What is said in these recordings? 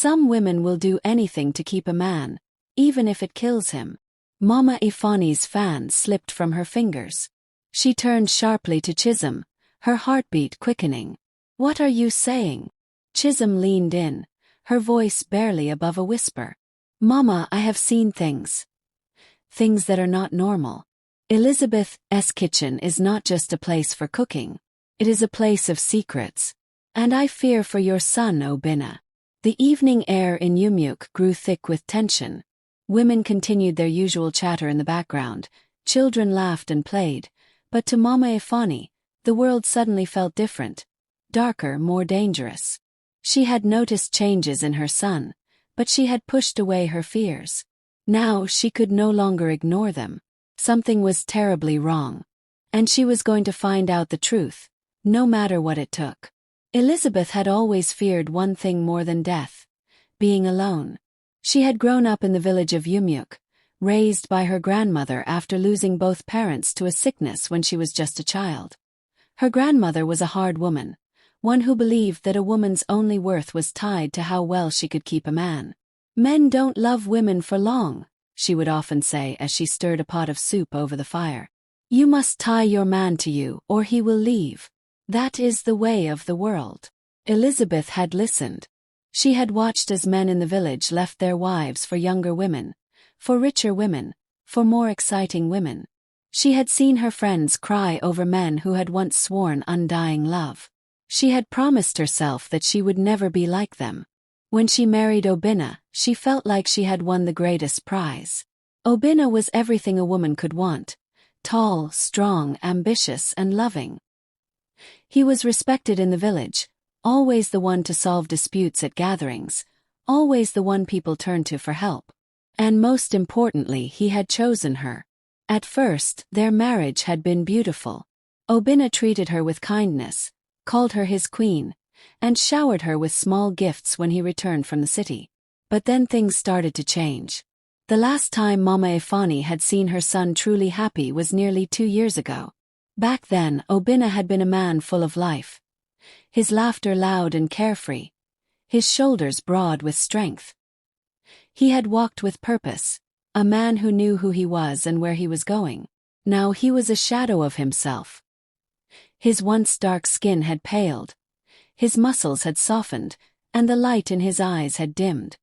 Some women will do anything to keep a man, even if it kills him. Mama Ifeanyi's fan slipped from her fingers. She turned sharply to Chisom, her heartbeat quickening. "What are you saying?" Chisom leaned in, her voice barely above a whisper. "Mama, I have seen things. Things that are not normal. Elizabeth's kitchen is not just a place for cooking. It is a place of secrets. And I fear for your son, Obinna." The evening air in Umueke grew thick with tension. Women continued their usual chatter in the background, children laughed and played, but to Mama Ifeanyi, the world suddenly felt different, darker, more dangerous. She had noticed changes in her son, but she had pushed away her fears. Now she could no longer ignore them. Something was terribly wrong. And she was going to find out the truth, no matter what it took. Elizabeth had always feared one thing more than death: being alone. She had grown up in the village of Umueke, raised by her grandmother after losing both parents to a sickness when she was just a child. Her grandmother was a hard woman, one who believed that a woman's only worth was tied to how well she could keep a man. "Men don't love women for long," she would often say as she stirred a pot of soup over the fire. "You must tie your man to you or he will leave. That is the way of the world." Elizabeth had listened. She had watched as men in the village left their wives for younger women, for richer women, for more exciting women. She had seen her friends cry over men who had once sworn undying love. She had promised herself that she would never be like them. When she married Obinna, she felt like she had won the greatest prize. Obinna was everything a woman could want: tall, strong, ambitious, and loving. He was respected in the village, always the one to solve disputes at gatherings, always the one people turned to for help. And most importantly, he had chosen her. At first, their marriage had been beautiful. Obinna treated her with kindness, called her his queen, and showered her with small gifts when he returned from the city. But then things started to change. The last time Mama Ifeanyi had seen her son truly happy was nearly 2 years ago. Back then, Obinna had been a man full of life. His laughter loud and carefree, his shoulders broad with strength. He had walked with purpose, a man who knew who he was and where he was going. Now he was a shadow of himself. His once dark skin had paled, his muscles had softened, and the light in his eyes had dimmed.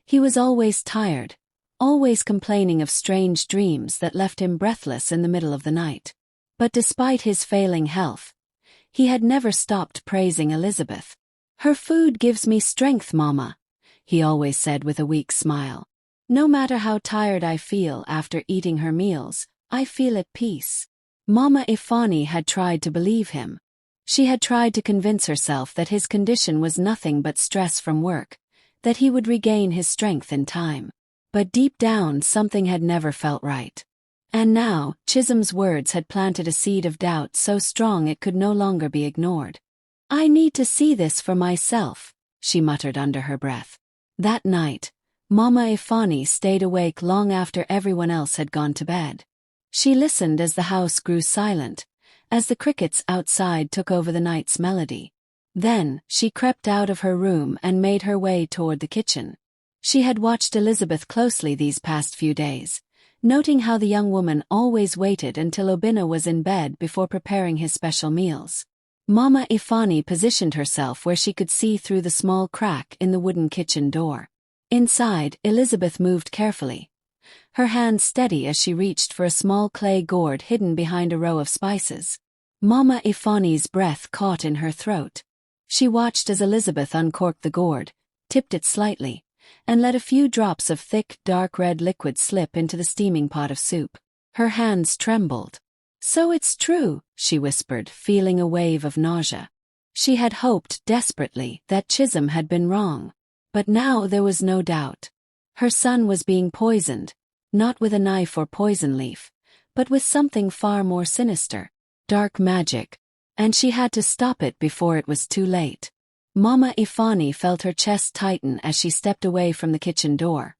He was always tired, always complaining of strange dreams that left him breathless in the middle of the night. But despite his failing health, he had never stopped praising Elizabeth. "Her food gives me strength, Mama," he always said with a weak smile. "No matter how tired I feel after eating her meals, I feel at peace." Mama Ifeanyi had tried to believe him. She had tried to convince herself that his condition was nothing but stress from work, that he would regain his strength in time. But deep down something had never felt right. And now, Chisom's words had planted a seed of doubt so strong it could no longer be ignored. "I need to see this for myself," she muttered under her breath. That night, Mama Ifeanyi stayed awake long after everyone else had gone to bed. She listened as the house grew silent, as the crickets outside took over the night's melody. Then, she crept out of her room and made her way toward the kitchen. She had watched Elizabeth closely these past few days, noting how the young woman always waited until Obinna was in bed before preparing his special meals. Mama Ifeanyi positioned herself where she could see through the small crack in the wooden kitchen door. Inside, Elizabeth moved carefully, her hand steady as she reached for a small clay gourd hidden behind a row of spices. Mama Ifeanyi's breath caught in her throat. She watched as Elizabeth uncorked the gourd, tipped it slightly, and let a few drops of thick, dark red liquid slip into the steaming pot of soup. Her hands trembled. "So it's true," she whispered, feeling a wave of nausea. She had hoped desperately that Chisom had been wrong. But now there was no doubt. Her son was being poisoned, not with a knife or poison leaf, but with something far more sinister: dark magic. And she had to stop it before it was too late. Mama Ifeanyi felt her chest tighten as she stepped away from the kitchen door,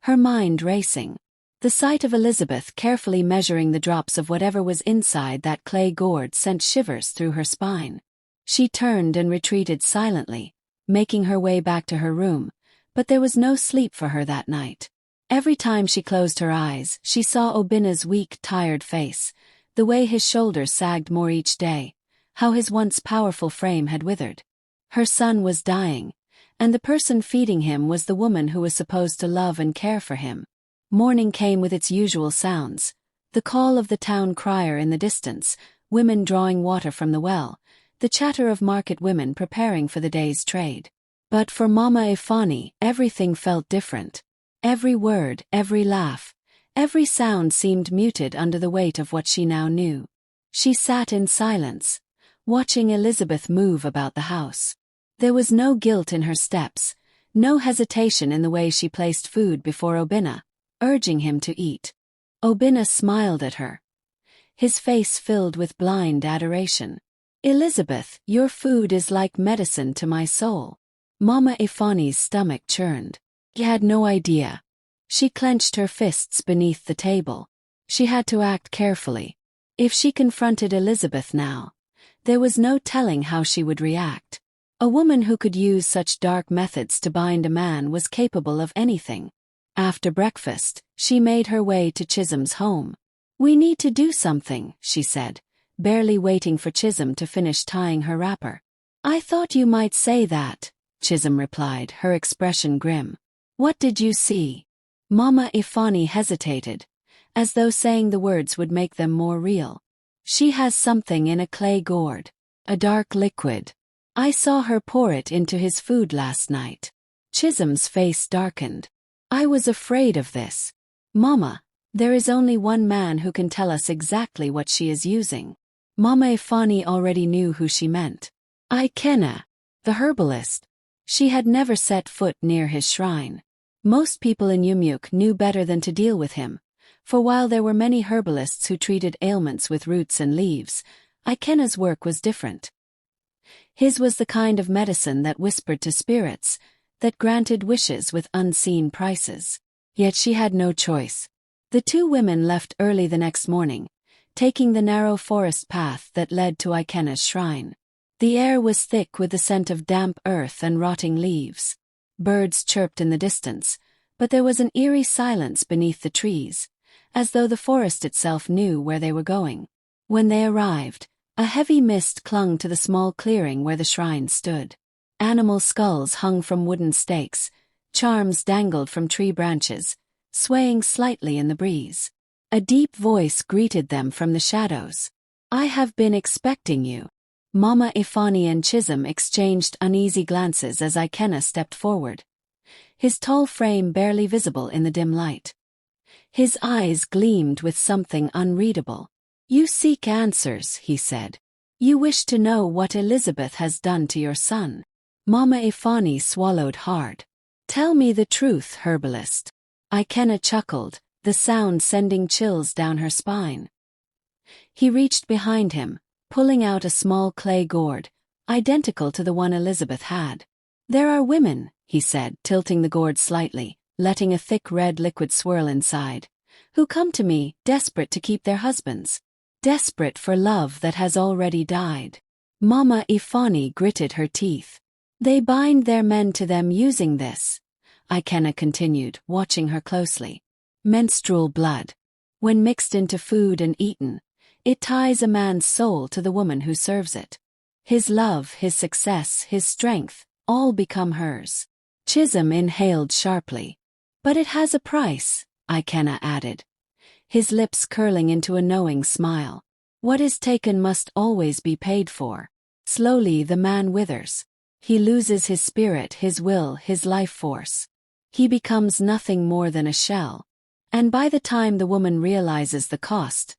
her mind racing. The sight of Elizabeth carefully measuring the drops of whatever was inside that clay gourd sent shivers through her spine. She turned and retreated silently, making her way back to her room, but there was no sleep for her that night. Every time she closed her eyes, she saw Obinna's weak, tired face, the way his shoulders sagged more each day, how his once powerful frame had withered. Her son was dying, and the person feeding him was the woman who was supposed to love and care for him. Morning came with its usual sounds, the call of the town crier in the distance, women drawing water from the well, the chatter of market women preparing for the day's trade. But for Mama Ifeanyi, everything felt different. Every word, every laugh, every sound seemed muted under the weight of what she now knew. She sat in silence, watching Elizabeth move about the house. There was no guilt in her steps, no hesitation in the way she placed food before Obinna, urging him to eat. Obinna smiled at her, his face filled with blind adoration. "Elizabeth, your food is like medicine to my soul." Mama Ifeanyi's stomach churned. He had no idea. She clenched her fists beneath the table. She had to act carefully. If she confronted Elizabeth now, there was no telling how she would react. A woman who could use such dark methods to bind a man was capable of anything. After breakfast, she made her way to Chisom's home. "We need to do something," she said, barely waiting for Chisom to finish tying her wrapper. "I thought you might say that," Chisom replied, her expression grim. "What did you see?" Mama Ifeanyi hesitated, as though saying the words would make them more real. "She has something in a clay gourd. A dark liquid. I saw her pour it into his food last night." Chisom's face darkened. "I was afraid of this. Mama, there is only one man who can tell us exactly what she is using." Mama Ifeanyi already knew who she meant. Ikenna, the herbalist. She had never set foot near his shrine. Most people in Umueke knew better than to deal with him, for while there were many herbalists who treated ailments with roots and leaves, Ikenna's work was different. His was the kind of medicine that whispered to spirits, that granted wishes with unseen prices. Yet she had no choice. The two women left early the next morning, taking the narrow forest path that led to Ikenna's shrine. The air was thick with the scent of damp earth and rotting leaves. Birds chirped in the distance, but there was an eerie silence beneath the trees, as though the forest itself knew where they were going. When they arrived, a heavy mist clung to the small clearing where the shrine stood. Animal skulls hung from wooden stakes, charms dangled from tree branches, swaying slightly in the breeze. A deep voice greeted them from the shadows. "I have been expecting you." Mama Ifeanyi and Chisom exchanged uneasy glances as Ikenna stepped forward, his tall frame barely visible in the dim light. His eyes gleamed with something unreadable. "You seek answers," he said. "You wish to know what Elizabeth has done to your son." Mama Ifeanyi swallowed hard. "Tell me the truth, herbalist." Ikenna chuckled, the sound sending chills down her spine. He reached behind him, pulling out a small clay gourd, identical to the one Elizabeth had. "There are women," he said, tilting the gourd slightly, letting a thick red liquid swirl inside, "who come to me, desperate to keep their husbands. Desperate for love that has already died." Mama Ifeanyi gritted her teeth. "They bind their men to them using this," Ikenna continued, watching her closely. "Menstrual blood. When mixed into food and eaten, it ties a man's soul to the woman who serves it. His love, his success, his strength, all become hers." Chisom inhaled sharply. "But it has a price," Ikenna added, his lips curling into a knowing smile. "What is taken must always be paid for." Slowly the man withers. He loses his spirit, his will, his life force. He becomes nothing more than a shell. And by the time the woman realizes the cost,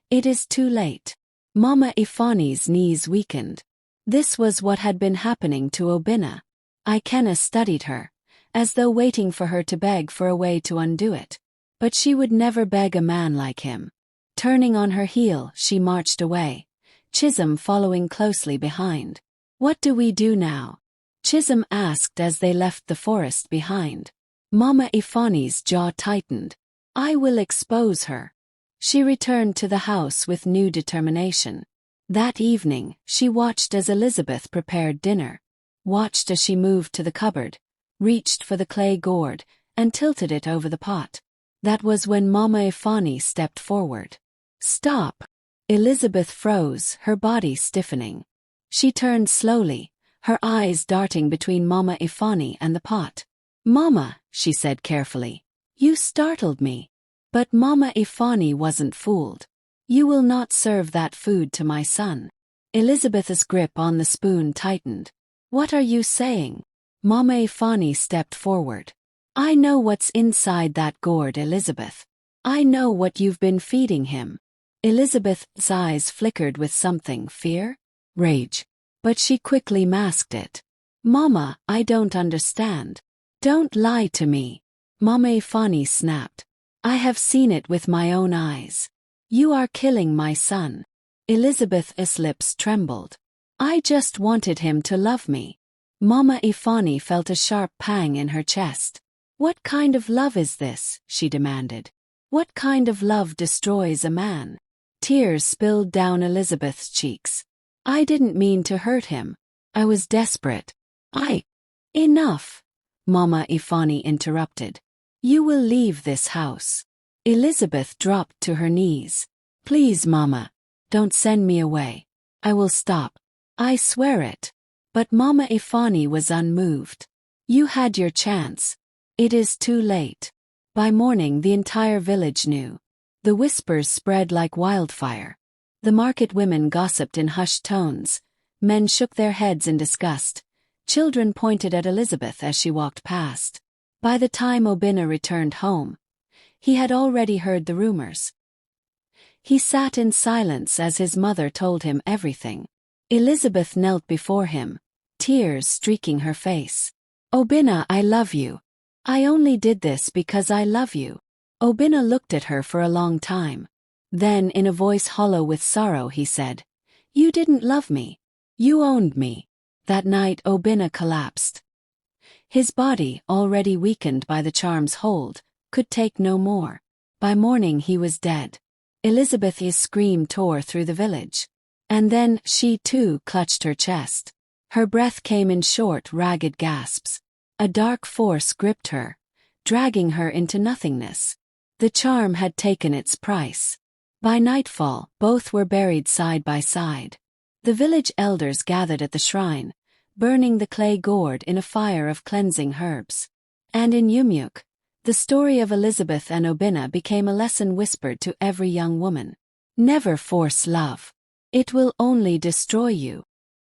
it is too late. Mama Ifeanyi's knees weakened. This was what had been happening to Obinna. Ikenna studied her, as though waiting for her to beg for a way to undo it. But she would never beg a man like him. Turning on her heel, she marched away, Chisom following closely behind. "What do we do now?" Chisom asked as they left the forest behind. Mama Ifeanyi's jaw tightened. "I will expose her." She returned to the house with new determination. That evening, she watched as Elizabeth prepared dinner. watched as she moved to the cupboard, reached for the clay gourd, and tilted it over the pot. That was when Mama Ifeanyi stepped forward. "Stop!" Elizabeth froze, her body stiffening. She turned slowly, her eyes darting between Mama Ifeanyi and the pot. "Mama," she said carefully, "you startled me." But Mama Ifeanyi wasn't fooled. "You will not serve that food to my son." Elizabeth's grip on the spoon tightened. "What are you saying?" Mama Ifeanyi stepped forward. "I know what's inside that gourd, Elizabeth. I know what you've been feeding him." Elizabeth's eyes flickered with something, fear? Rage. But she quickly masked it. "Mama, I don't understand." "Don't lie to me," Mama Ifeanyi snapped. "I have seen it with my own eyes. You are killing my son." Elizabeth's lips trembled. "I just wanted him to love me." Mama Ifeanyi felt a sharp pang in her chest. "What kind of love is this?" she demanded. "What kind of love destroys a man?" Tears spilled down Elizabeth's cheeks. "I didn't mean to hurt him. I was desperate. Enough," Mama Ifeanyi interrupted. "You will leave this house." Elizabeth dropped to her knees. "Please, Mama, don't send me away. I will stop. I swear it." But Mama Ifeanyi was unmoved. "You had your chance. It is too late." By morning the entire village knew. The whispers spread like wildfire. The market women gossiped in hushed tones. Men shook their heads in disgust. Children pointed at Elizabeth as she walked past. By the time Obinna returned home, he had already heard the rumors. He sat in silence as his mother told him everything. Elizabeth knelt before him, tears streaking her face. "Obinna, I love you. I only did this because I love you." Obinna looked at her for a long time. Then, in a voice hollow with sorrow, he said, "You didn't love me. You owned me." That night Obinna collapsed. His body, already weakened by the charm's hold, could take no more. By morning he was dead. Elizabeth's scream tore through the village. And then she too clutched her chest. Her breath came in short, ragged gasps. A dark force gripped her, dragging her into nothingness. The charm had taken its price. By nightfall, both were buried side by side. The village elders gathered at the shrine, burning the clay gourd in a fire of cleansing herbs. And in Umueke, the story of Elizabeth and Obinna became a lesson whispered to every young woman. Never force love. It will only destroy you.